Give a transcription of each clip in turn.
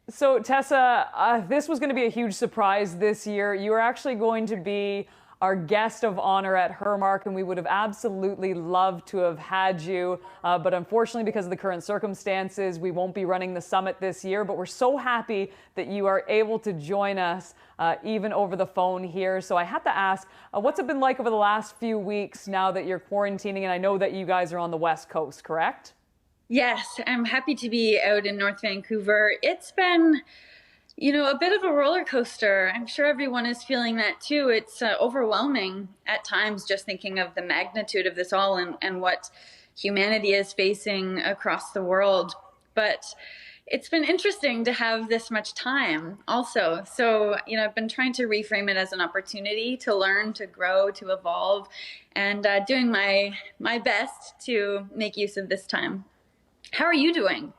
So, Tessa, this was going to be a huge surprise this year. You are actually going to be our guest of honor at Hermark, and we would have absolutely loved to have had you. But unfortunately, because of the current circumstances, we won't be running the summit this year. But we're so happy that you are able to join us, even over the phone here. So I had to ask, what's it been like over the last few weeks now that you're quarantining? And I know that you guys are on the West Coast, correct? Yes, I'm happy to be out in North Vancouver. It's been, a bit of a roller coaster. I'm sure everyone is feeling that too. It's overwhelming at times just thinking of the magnitude of this all and what humanity is facing across the world. But it's been interesting to have this much time also. So, I've been trying to reframe it as an opportunity to learn, to grow, to evolve, and doing my best to make use of this time. How are you doing?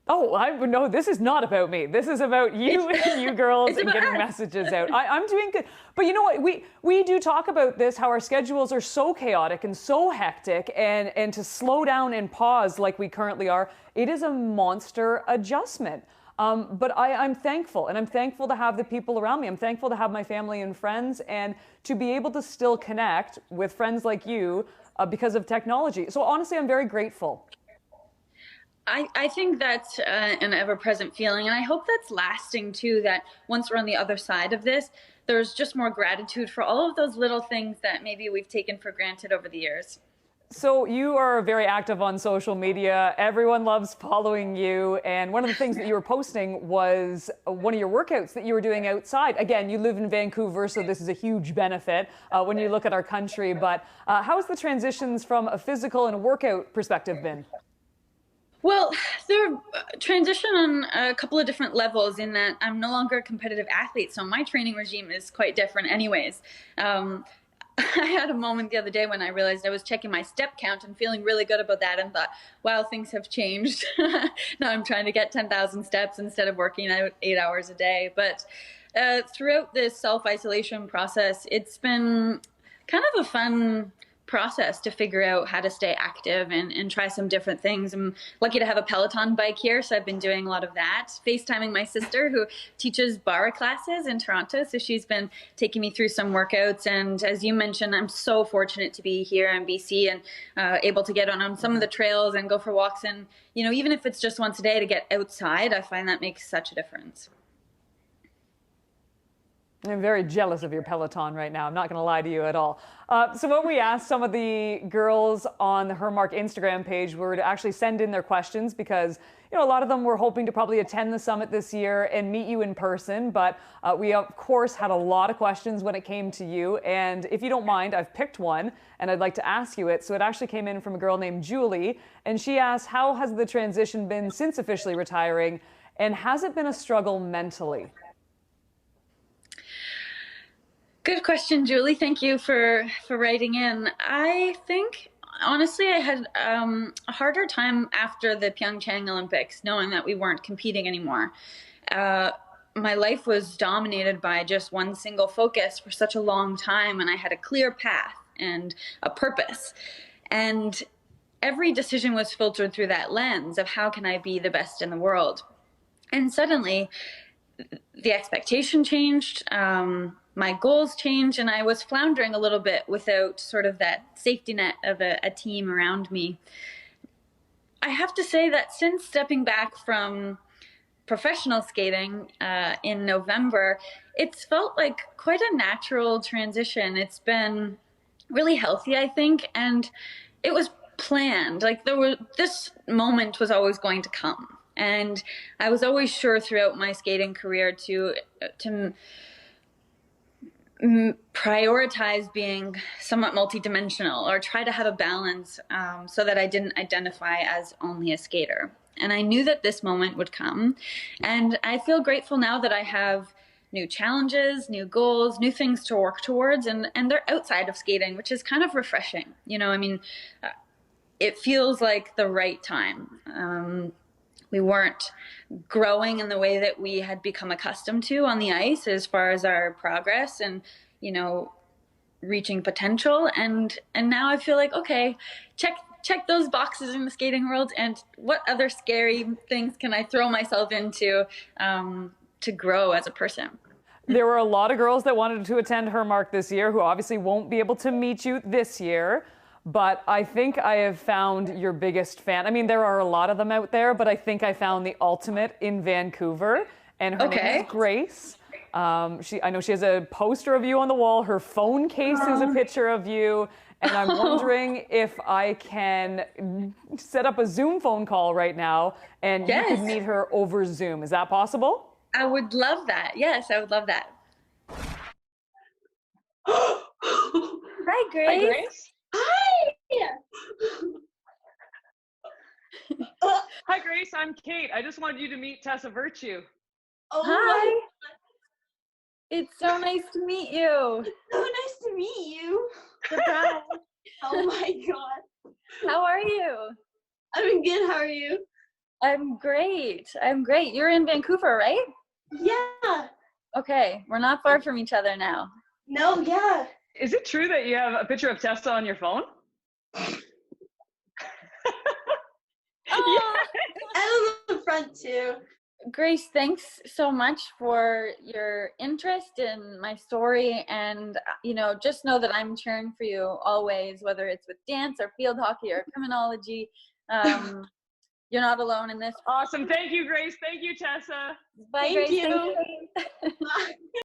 Oh, no, this is not about me. This is about you and you girls It's and about getting us. messages out. I'm doing good. But you know what? We do talk about this, how our schedules are so chaotic and so hectic, and to slow down and pause like we currently are, it is a monster adjustment. But I'm thankful, and I'm thankful to have the people around me. I'm thankful to have my family and friends, and to be able to still connect with friends like you because of technology. So honestly, I'm very grateful. I think that's an ever-present feeling, and I hope that's lasting too, that once we're on the other side of this, there's just more gratitude for all of those little things that maybe we've taken for granted over the years. So you are very active on social media. Everyone loves following you. And one of the things that you were posting was one of your workouts that you were doing outside. Again, you live in Vancouver, so this is a huge benefit when you look at our country. But how has the transitions from a physical and a workout perspective been? Well, they're transition on a couple of different levels in that I'm no longer a competitive athlete, so my training regime is quite different anyways. I had a moment the other day when I realized I was checking my step count and feeling really good about that and thought, wow, things have changed. Now I'm trying to get 10,000 steps instead of working out 8 hours a day. But throughout this self-isolation process, it's been kind of a fun process to figure out how to stay active and try some different things. I'm lucky to have a Peloton bike here, so I've been doing a lot of that. FaceTiming my sister who teaches barre classes in Toronto, so she's been taking me through some workouts. And as you mentioned, I'm so fortunate to be here in BC and able to get on some of the trails and go for walks. And, even if it's just once a day to get outside, I find that makes such a difference. I'm very jealous of your Peloton right now. I'm not going to lie to you at all. So what we asked some of the girls on the Hermark Instagram page were to actually send in their questions because, a lot of them were hoping to probably attend the summit this year and meet you in person. But we, of course, had a lot of questions when it came to you. And if you don't mind, I've picked one and I'd like to ask you it. So it actually came in from a girl named Julie. And she asked, how has the transition been since officially retiring? And has it been a struggle mentally? Good question, Julie. Thank you for writing in. I think honestly, I had a harder time after the Pyeongchang Olympics, knowing that we weren't competing anymore. Uh, my life was dominated by just one single focus for such a long time, and I had a clear path and a purpose. And every decision was filtered through that lens of how can I be the best in the world. And suddenly, the expectation changed, my goals changed, and I was floundering a little bit without sort of that safety net of a team around me. I have to say that since stepping back from professional skating in November, it's felt like quite a natural transition. It's been really healthy, I think, and it was planned. Like this moment was always going to come. And I was always sure throughout my skating career to prioritize being somewhat multidimensional or try to have a balance so that I didn't identify as only a skater. And I knew that this moment would come. And I feel grateful now that I have new challenges, new goals, new things to work towards, and they're outside of skating, which is kind of refreshing. It feels like the right time. We weren't growing in the way that we had become accustomed to on the ice as far as our progress and, reaching potential. And now I feel like, okay, check those boxes in the skating world, and what other scary things can I throw myself into to grow as a person? There were a lot of girls that wanted to attend Her Mark this year who obviously won't be able to meet you this year. But I think I have found your biggest fan. I mean, there are a lot of them out there, but I think I found the ultimate in Vancouver. And her name is Grace. I know she has a poster of you on the wall. Her phone case is a picture of you. And I'm wondering if I can set up a Zoom phone call right now and you could meet her over Zoom. Is that possible? I would love that. Yes, I would love that. Hi, Grace. Hi, Grace. Hi. Hi, Grace. I'm Kate. I just wanted you to meet Tessa Virtue. Oh, Hi. It's so nice to meet you. so nice to meet you. Surprise. Oh my God. How are you? I'm good. How are you? I'm great. You're in Vancouver, right? Yeah. Okay, we're not far from each other now. No, yeah. Is it true that you have a picture of Tessa on your phone? Oh. And on the front too. Grace, thanks so much for your interest in my story, and just know that I'm cheering for you always, whether it's with dance or field hockey or criminology. You're not alone in this. Awesome. Thank you, Grace. Thank you, Tessa. Bye, Thank Grace. you. Thank you. Bye.